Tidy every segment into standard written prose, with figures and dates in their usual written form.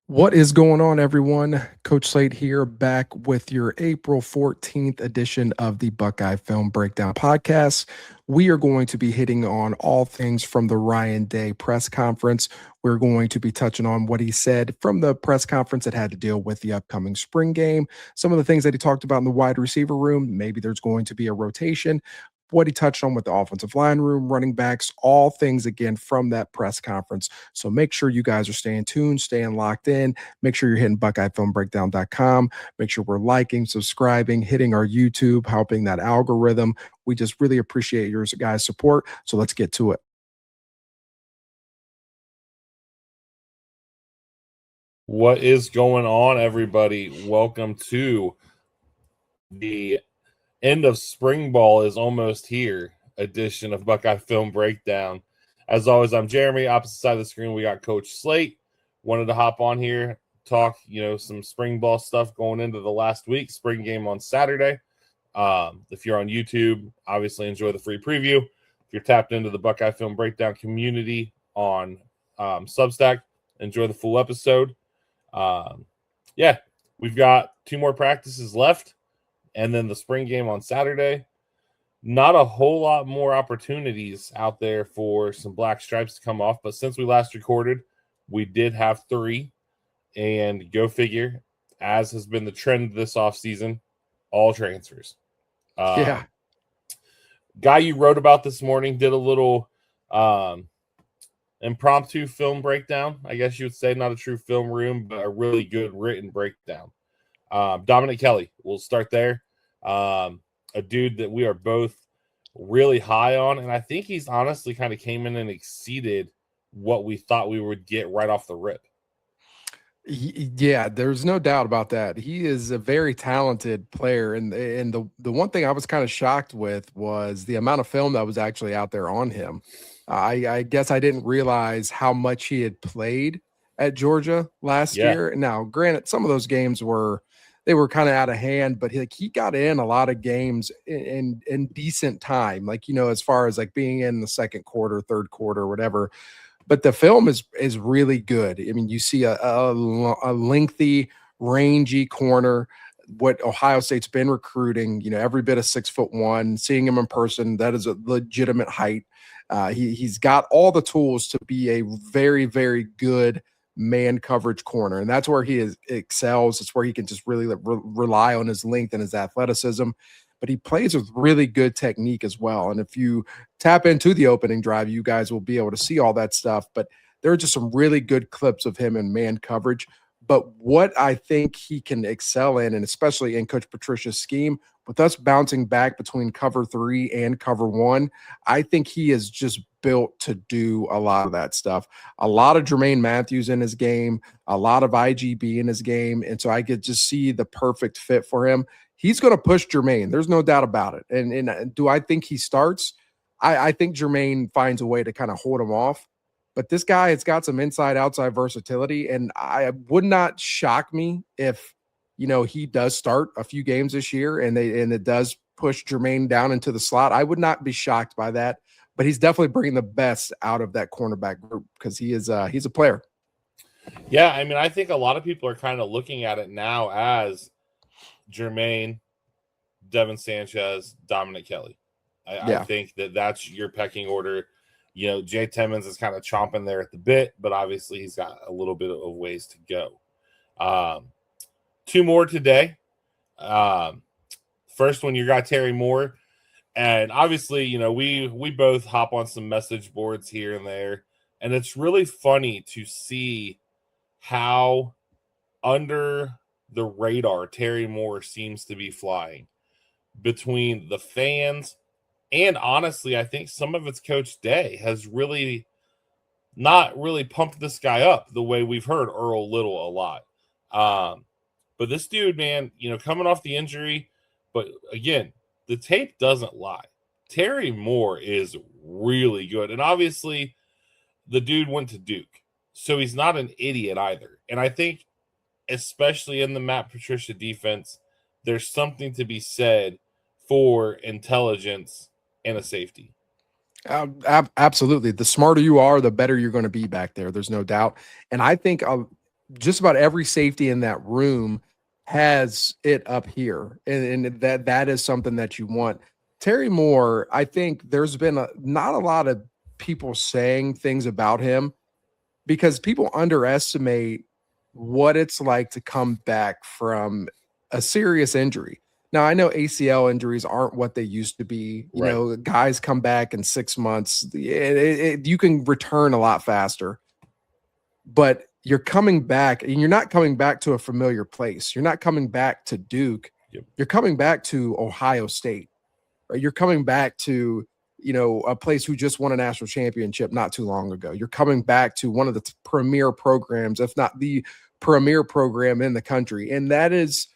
What is going on, everyone? Coach Slate here, back with your April 14th edition of the Buckeye-Film-Breakdown podcast. We are going to be hitting on all things from the Ryan Day press conference. We're going to be touching on what he said from the press conference that had to deal with the upcoming spring game, some of the things that he talked about in the wide receiver room. Maybe there's going to be a rotation, what he touched on with the offensive line room, running backs, all things again from that press conference. So make sure you guys are staying tuned, staying locked in. Make sure you're hitting Buckeye-Film-Breakdown.com. Make sure we're liking, subscribing, hitting our YouTube, helping that algorithm. We just really appreciate your guys' support. So let's get to it. What is going on, everybody? Welcome to the end of spring ball is almost here edition of Buckeye Film Breakdown. As always, I'm Jeremy. Opposite side of the screen, we got Coach Slate. Wanted to hop on here, talk, some spring ball stuff going into the last week. Spring game on Saturday. If you're on YouTube, obviously enjoy the free preview. If you're tapped into the Buckeye Film Breakdown community on Substack, enjoy the full episode. We've got 2 more practices left, and then the spring game on Saturday. Not a whole lot more opportunities out there for some black stripes to come off, but since we last recorded, we did have 3, and go figure, as has been the trend this offseason, all transfers. Yeah. Guy you wrote about this morning did a little impromptu film breakdown, I guess you would say. Not a true film room, but a really good written breakdown. Dominic Kelly, we'll start there. A dude that we are both really high on, and I think he's honestly kind of came in and exceeded what we thought we would get right off the rip. Yeah, there's no doubt about that. He is a very talented player, and the one thing I was kind of shocked with was the amount of film that was actually out there on him. I guess I didn't realize how much he had played at Georgia last year. Now, granted, some of those games were kind of out of hand, but he got in a lot of games in decent time, as far as like being in the second quarter, third quarter, whatever. But the film is really good. I mean, you see a lengthy, rangy corner. What Ohio State's been recruiting, every bit of 6'1". Seeing him in person, that is a legitimate height. He's got all the tools to be a very, very good man coverage corner, and that's where he excels. It's where he can just really rely on his length and his athleticism. But he plays with really good technique as well. And if you tap into the opening drive, you guys will be able to see all that stuff. But there are just some really good clips of him in man coverage. But what I think he can excel in, and especially in Coach Patricia's scheme, with us bouncing back between cover 3 and cover 1, I think he is just built to do a lot of that stuff. A lot of Jermaine Matthews in his game, a lot of IGB in his game. And so I could just see the perfect fit for him. He's going to push Jermaine. There's no doubt about it. And do I think he starts? I think Jermaine finds a way to kind of hold him off. But this guy has got some inside-outside versatility, and I would not shock me if, he does start a few games this year and it does push Jermaine down into the slot. I would not be shocked by that. But he's definitely bringing the best out of that cornerback group because he's a player. Yeah, I mean, I think a lot of people are kind of looking at it now as Jermaine, Devin Sanchez, Dominic Kelly. I think that's your pecking order. Jay Timmons is kind of chomping there at the bit, but obviously he's got a little bit of ways to go. 2 more today. First one, you got Terry Moore. And obviously, we both hop on some message boards here and there. And it's really funny to see how under the radar Terry Moore seems to be flying between the fans. And honestly, I think some of it's Coach Day has really not really pumped this guy up the way we've heard Earl Little a lot. But this dude, man, coming off the injury, but again, the tape doesn't lie. Terry Moore is really good. And obviously, the dude went to Duke. So he's not an idiot either. And I think, especially in the Matt Patricia defense, there's something to be said for intelligence and a safety. Absolutely. The smarter you are, the better you're going to be back there. There's no doubt. And I think just about every safety in that room has it up here, and that is something that you want. Terry Moore, I think there's been not a lot of people saying things about him because people underestimate what it's like to come back from a serious injury. Now, I know ACL injuries aren't what they used to be. You Right. know, guys come back in 6 months. You can return a lot faster, but you're coming back and you're not coming back to a familiar place. You're not coming back to Duke. Yep. You're coming back to Ohio State, right? You're coming back to, a place who just won a national championship not too long ago. You're coming back to one of the premier programs, if not the premier program in the country. And that is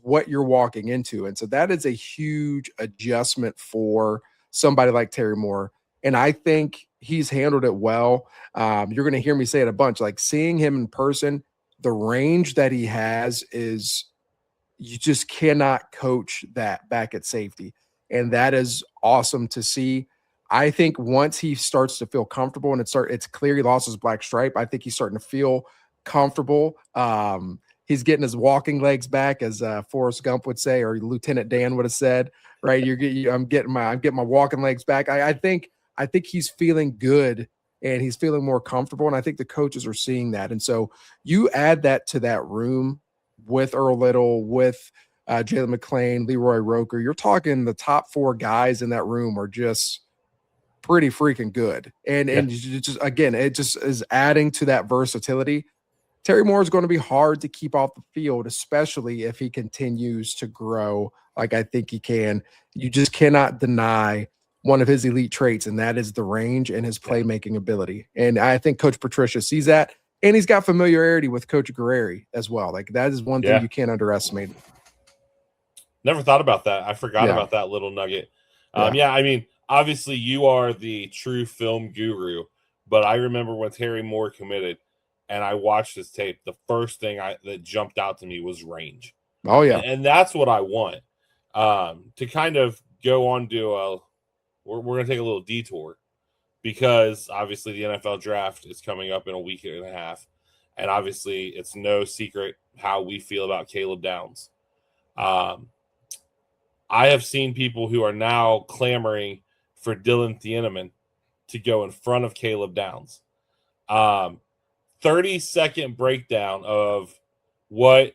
what you're walking into. And so that is a huge adjustment for somebody like Terry Moore. And I think he's handled it well. You're going to hear me say it a bunch, like seeing him in person, the range that he has is, you just cannot coach that back at safety. And that is awesome to see. I think once he starts to feel comfortable and it's clear he lost his black stripe, I think he's starting to feel comfortable. He's getting his walking legs back, as Forrest Gump would say, or Lieutenant Dan would have said, right? I'm getting my walking legs back. I think he's feeling good and he's feeling more comfortable. And I think the coaches are seeing that. And so you add that to that room with Earl Little, with Jalen McClain, Leroy Roker, you're talking the top 4 guys in that room are just pretty freaking good. And just, again, it just is adding to that versatility. Terry Moore is going to be hard to keep off the field, especially if he continues to grow like I think he can. You just cannot deny one of his elite traits, and that is the range and his playmaking ability. And I think Coach Patricia sees that, and he's got familiarity with Coach Guerreri as well. Like, that is one thing you can't underestimate. Never thought about that. I forgot about that little nugget. I mean, obviously you are the true film guru, but I remember when Terry Moore committed and I watched his tape, the first thing that jumped out to me was range. Oh, yeah. And that's what I want. To kind of go on to we're going to take a little detour because obviously the NFL draft is coming up in a week and a half. And obviously it's no secret how we feel about Caleb Downs. I have seen people who are now clamoring for Dylan Thieneman to go in front of Caleb Downs. 30-second breakdown of what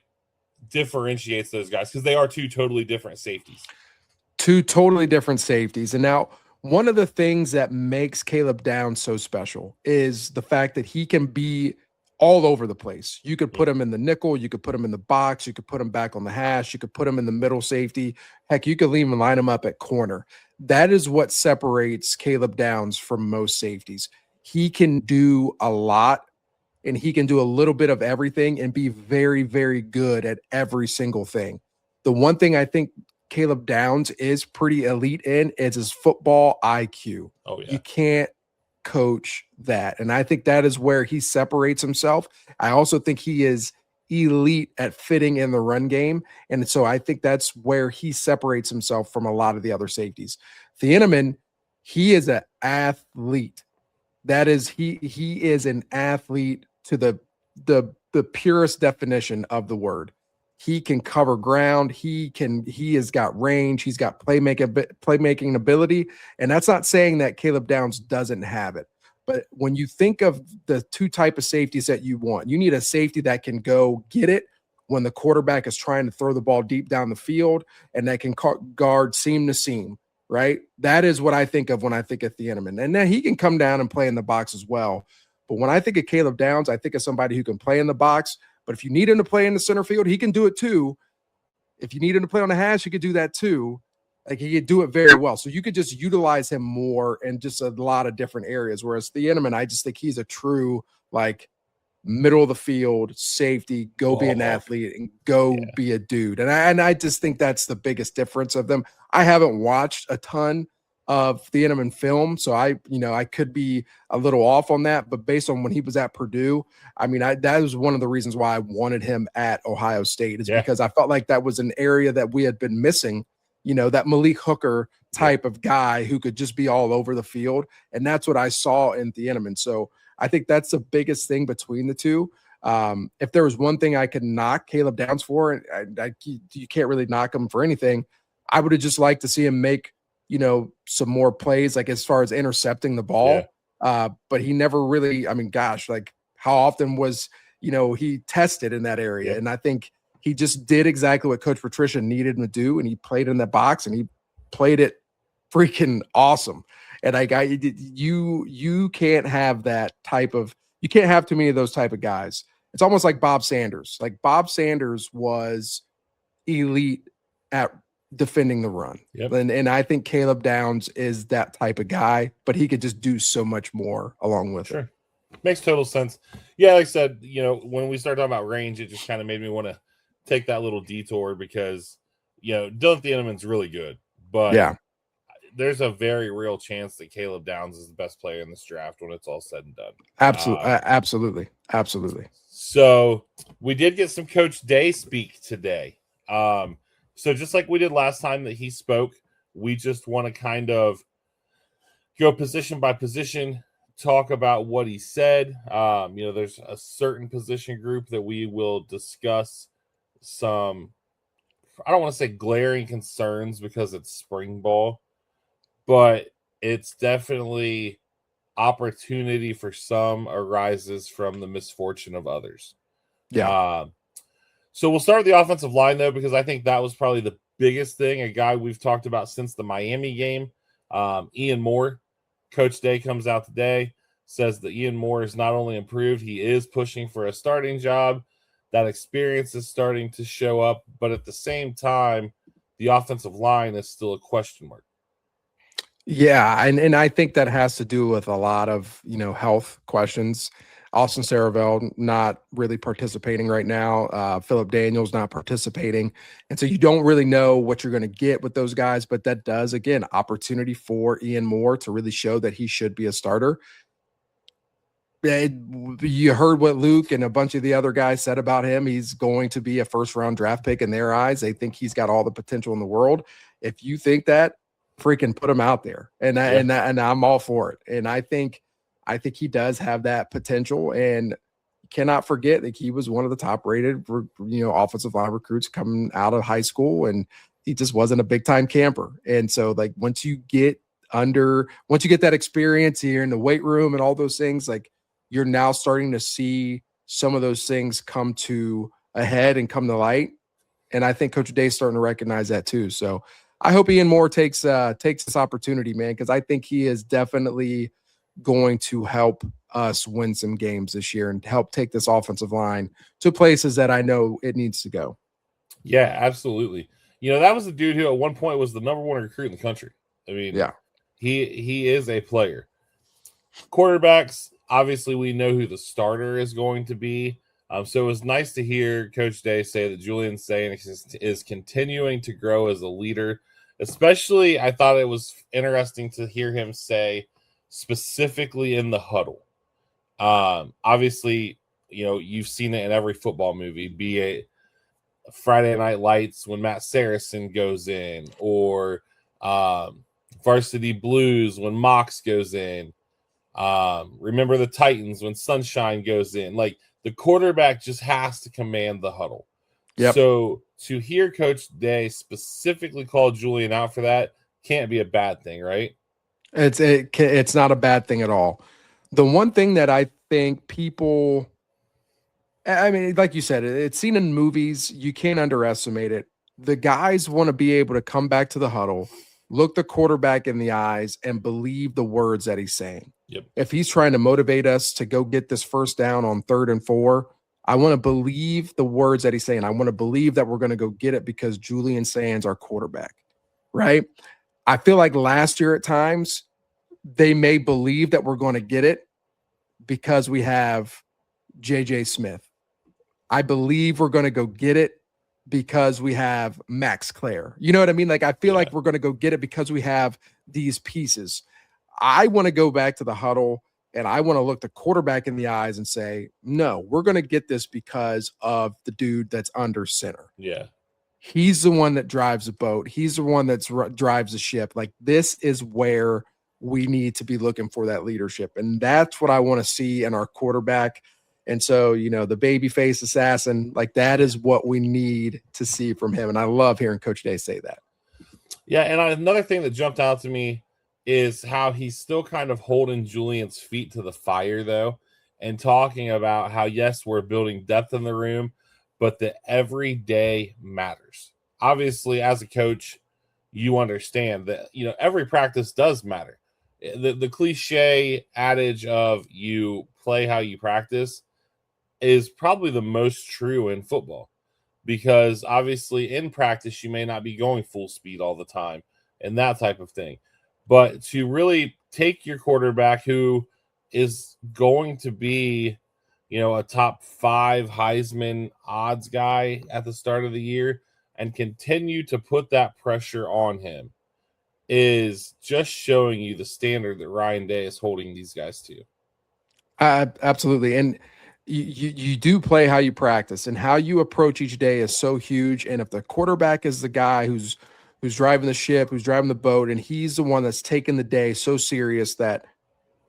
differentiates those guys, because they are two totally different safeties. Two totally different safeties. And now one of the things that makes Caleb Downs so special is the fact that he can be all over the place. You could put him in the nickel, you could put him in the box, you could put him back on the hash, you could put him in the middle safety. Heck, you could even line him up at corner. That is what separates Caleb Downs from most safeties. He can do a lot, and he can do a little bit of everything and be very, very good at every single thing. The one thing I think Caleb Downs is pretty elite in is his football IQ. Oh, yeah. You can't coach that. And I think that is where he separates himself. I also think he is elite at fitting in the run game. And so I think that's where he separates himself from a lot of the other safeties. Thieneman, he is an athlete. That is, he is an athlete to the purest definition of the word. He can cover ground. He has got range. He's got playmaking ability. And that's not saying that Caleb Downs doesn't have it. But when you think of the two type of safeties that you want, you need a safety that can go get it when the quarterback is trying to throw the ball deep down the field, and that can guard seam to seam, right? That is what I think of when I think of Thieneman. And then he can come down and play in the box as well. But when I think of Caleb Downs, I think of somebody who can play in the box. But if you need him to play in the center field, he can do it too. If you need him to play on the hash, he could do that too. Like, he could do it very well. So you could just utilize him more in just a lot of different areas. Whereas Thieneman, I just think he's a true, like, middle of the field safety, go be an athlete and go be a dude. And I just think that's the biggest difference of them. I haven't watched a ton of Thieneman film, so I could be a little off on that, but based on when he was at Purdue, I mean, that was one of the reasons why I wanted him at Ohio State, is because I felt like that was an area that we had been missing, that Malik Hooker type of guy who could just be all over the field. And that's what I saw in Thieneman. So I think that's the biggest thing between the two. If there was one thing I could knock Caleb Downs for, and you can't really knock him for anything, I would have just liked to see him make, some more plays, like as far as intercepting the ball. But he never really, I mean, gosh, like how often was, he tested in that area. And I think he just did exactly what Coach Patricia needed him to do. And he played in that box and he played it freaking awesome. And you can't have that type of, you can't have too many of those type of guys. It's almost like Bob Sanders. Like Bob Sanders was elite at defending the run. And I think Caleb Downs is that type of guy, but he could just do so much more along with it. Makes total sense. Yeah, like I said, when we started talking about range, it just kind of made me want to take that little detour because, Dylan Thieneman's really good, but there's a very real chance that Caleb Downs is the best player in this draft when it's all said and done. Absolutely. So we did get some Coach Day speak today. So just like we did last time that he spoke, we just want to kind of go position by position, talk about what he said. There's a certain position group that we will discuss some, I don't want to say glaring concerns because it's spring ball, but it's definitely opportunity for some arises from the misfortune of others. So we'll start with the offensive line, though, because I think that was probably the biggest thing, a guy we've talked about since the Miami game. Ian Moore, Coach Day comes out today, says that Ian Moore is not only improved, he is pushing for a starting job. That experience is starting to show up, but at the same time, the offensive line is still a question mark. Yeah, and I think that has to do with a lot of, health questions. Austin Saravell not really participating right now. Philip Daniels not participating. And so you don't really know what you're going to get with those guys, but that does, again, opportunity for Ian Moore to really show that he should be a starter. You heard what Luke and a bunch of the other guys said about him. He's going to be a first-round draft pick in their eyes. They think he's got all the potential in the world. If you think that, freaking put him out there. And I'm all for it. And I think he does have that potential, and cannot forget that he was one of the top rated, offensive line recruits coming out of high school, and he just wasn't a big time camper. And so like, once you get that experience here in the weight room and all those things, like you're now starting to see some of those things come to a head and come to light. And I think Coach Day's starting to recognize that too. So I hope Ian Moore takes this opportunity, man, because I think he is definitely going to help us win some games this year and help take this offensive line to places that I know it needs to go. Yeah, absolutely. That was the dude who at one point was the number one recruit in the country. I mean, he is a player. Quarterbacks, obviously we know who the starter is going to be. So it was nice to hear Coach Day say that Julian Sayin is continuing to grow as a leader. Especially, I thought it was interesting to hear him say specifically in the huddle. Obviously, you've seen it in every football movie, be it Friday Night Lights when Matt Saracen goes in, or Varsity Blues when Mox goes in. Remember the Titans when Sunshine goes in. Like, the quarterback just has to command the huddle. So to hear Coach Day specifically call Julian out for that can't be a bad thing, right? It's not a bad thing at all. The one thing that I think people, I mean, like you said, it's seen in movies. You can't underestimate it. The guys want to be able to come back to the huddle, look the quarterback in the eyes, and believe the words that he's saying. If he's trying to motivate us to go get this first down on 3rd and 4, I want to believe the words that he's saying. I want to believe that we're going to go get it because Julian Sayin's our quarterback, right? I feel like last year at times they may believe that we're going to get it because we have JJ Smith. I believe we're going to go get it because we have Max Clare. You know what I mean? Like, I feel like we're going to go get it because we have these pieces. I want to go back to the huddle and I want to look the quarterback in the eyes and say, no, we're going to get this because of the dude that's under center. He's the one that drives the boat. He's the one that drives the ship. Like, this is where we need to be looking for that leadership. And that's what I want to see in our quarterback. And so, the baby face assassin, like that is what we need to see from him. And I love hearing Coach Day say that. Yeah, and another thing that jumped out to me is how he's still kind of holding Julian's feet to the fire, though, and talking about how, yes, we're building depth in the room, but that every day matters. Obviously, as a coach, you understand that, every practice does matter. The cliche adage of you play how you practice is probably the most true in football, because obviously in practice you may not be going full speed all the time and that type of thing. But to really take your quarterback, who is going to be, a top 5 Heisman odds guy at the start of the year, and continue to put that pressure on him, is just showing you the standard that Ryan Day is holding these guys to. Absolutely. And you do play how you practice, and how you approach each day is so huge. And if the quarterback is the guy who's driving the ship, who's driving the boat, and he's the one that's taking the day so serious that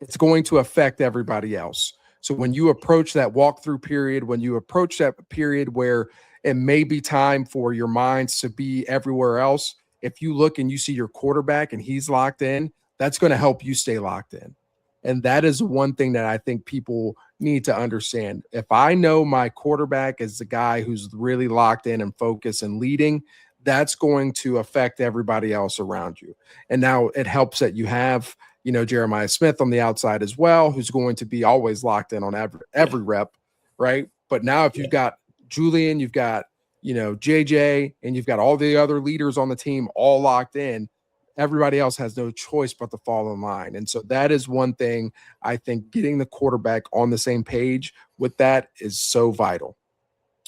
it's going to affect everybody else. So when you approach that walkthrough period, when you approach that period where it may be time for your minds to be everywhere else, if you look and you see your quarterback and he's locked in, that's going to help you stay locked in. And that is one thing that I think people need to understand. If I know my quarterback is the guy who's really locked in and focused and leading, that's going to affect everybody else around you. And now it helps that you have, Jeremiah Smith on the outside as well, who's going to be always locked in on every rep, right? But now if you've got Julian, you've got, JJ, and you've got all the other leaders on the team all locked in, everybody else has no choice but to fall in line. And so that is one thing I think getting the quarterback on the same page with that is so vital.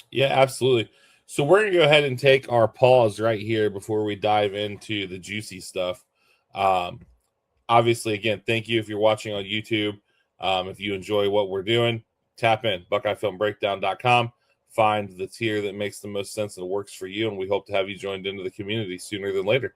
Yeah, absolutely. So we're going to go ahead and take our pause right here before we dive into the juicy stuff. Obviously, again, thank you if you're watching on YouTube. If you enjoy what we're doing, tap in, Buckeye-Film-Breakdown.com. Find the tier that makes the most sense and works for you, and we hope to have you joined into the community sooner than later.